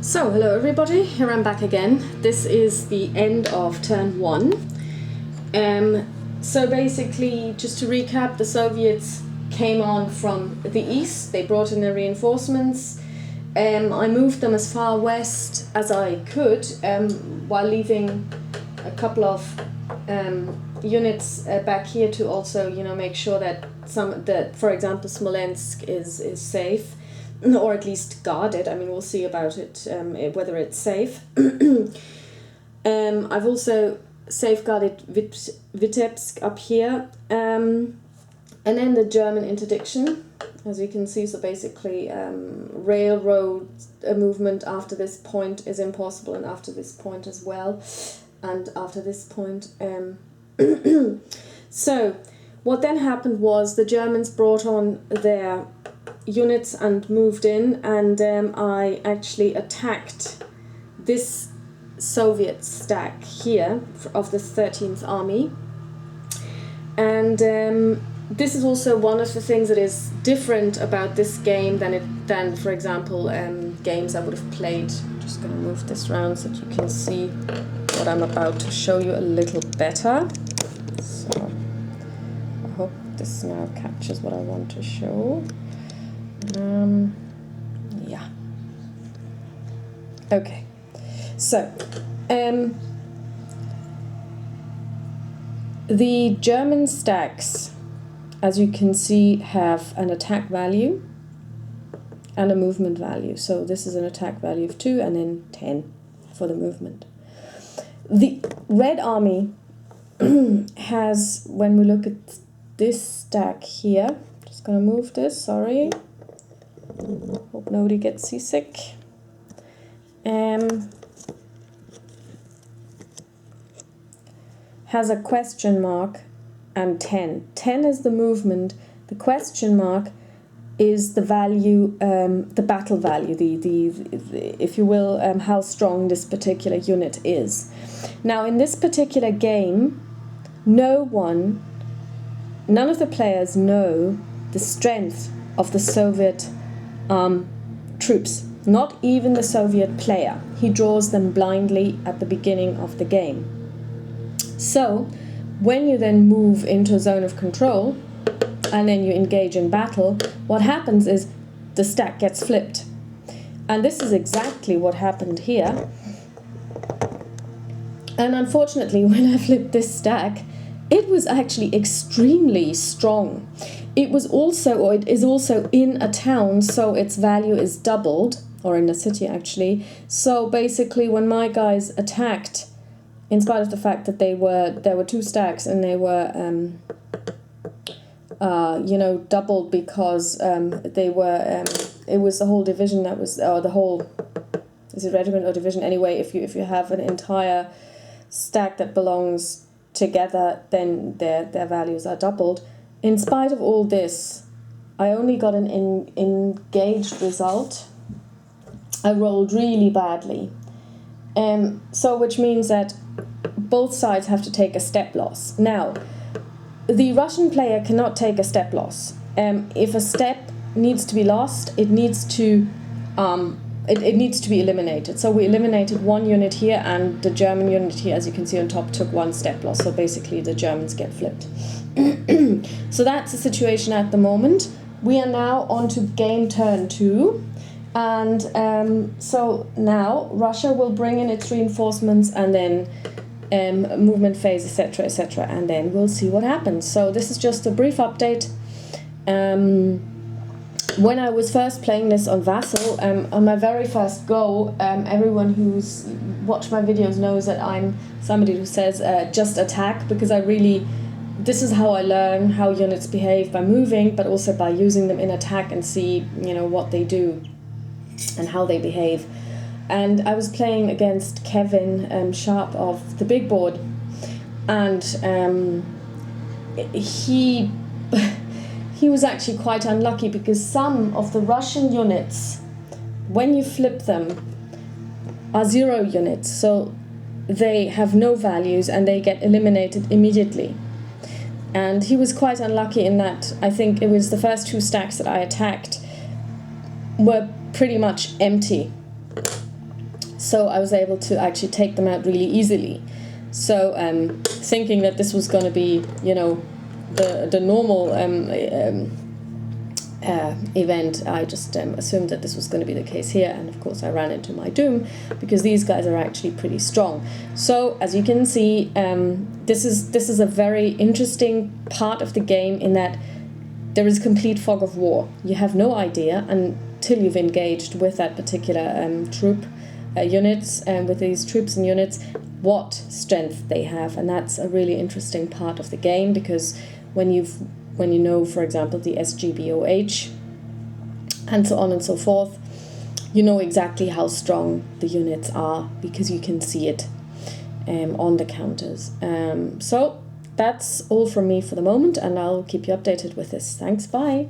So, hello everybody, here I'm back again. This is the end of turn 1. So basically, just to recap, the Soviets came on from the east, they brought in their reinforcements. I moved them as far west as I could, while leaving a couple of units back here to also, make sure that for example, Smolensk is safe. Or at least guarded. I mean, we'll see about it, whether it's safe. I've also safeguarded Vitebsk up here. And then the German interdiction, as you can see. So basically, railroad movement after this point is impossible, and after this point as well. And after this point. So, what then happened was the Germans brought on their units and moved in, and I actually attacked this Soviet stack here of the 13th Army. And this is also one of the things that is different about this game than for example, games I would have played. I'm just going to move this around so that you can see what I'm about to show you a little better. So I hope this now captures what I want to show. Yeah. Okay. So, the German stacks, as you can see, have an attack value and a movement value. So this is an attack value of 2 and then 10 for the movement. The Red Army has, when we look at this stack here, just going to move this, sorry. Hope nobody gets seasick. Has a question mark and 10. 10 is the movement. The question mark is the value, the battle value, the if you will, how strong this particular unit is. Now, in this particular game, none of the players know the strength of the Soviet troops, not even the Soviet player. He draws them blindly at the beginning of the game. So, when you then move into a zone of control and then you engage in battle, what happens is the stack gets flipped. And this is exactly what happened here. And unfortunately, when I flipped this stack, it was actually extremely strong. It was also, or it is also in a town, so its value is doubled, or in a city actually. So basically, when my guys attacked, in spite of the fact that there were 2 stacks and they were, doubled because they were, it was the whole division that was, or the whole, is it regiment or division? Anyway, if you have an entire stack that belongs together, then their values are doubled. In spite of all this, I only got an engaged result. I rolled really badly. So which means that both sides have to take a step loss. Now, the Russian player cannot take a step loss. If a step needs to be lost, it needs to it needs to be eliminated. So we eliminated 1 unit here, and the German unit here, as you can see on top, took 1 step loss. So basically the Germans get flipped. So that's the situation at the moment. We are now on to game turn 2. And so now Russia will bring in its reinforcements, and then movement phase, etc., etc., and then we'll see what happens. So this is just a brief update. When I was first playing this on Vassal, on my very first go, everyone who's watched my videos knows that I'm somebody who says just attack, because this is how I learn how units behave, by moving, but also by using them in attack and see, what they do and how they behave. And I was playing against Kevin Sharp of the Big Board, and he was actually quite unlucky, because some of the Russian units, when you flip them, are 0 units, so they have no values and they get eliminated immediately. And he was quite unlucky in that I think it was the first 2 stacks that I attacked were pretty much empty. So I was able to actually take them out really easily. So thinking that this was going to be, you know, the normal event, I just assumed that this was going to be the case here, and of course I ran into my doom, because these guys are actually pretty strong. So as you can see, this is a very interesting part of the game, in that there is complete fog of war. You have no idea until you've engaged with that particular troop units, and with these troops and units, what strength they have. And that's a really interesting part of the game, because when you know, for example, the SGBOH and so on and so forth, you know exactly how strong the units are, because you can see it on the counters. So that's all from me for the moment, and I'll keep you updated with this. Thanks, bye.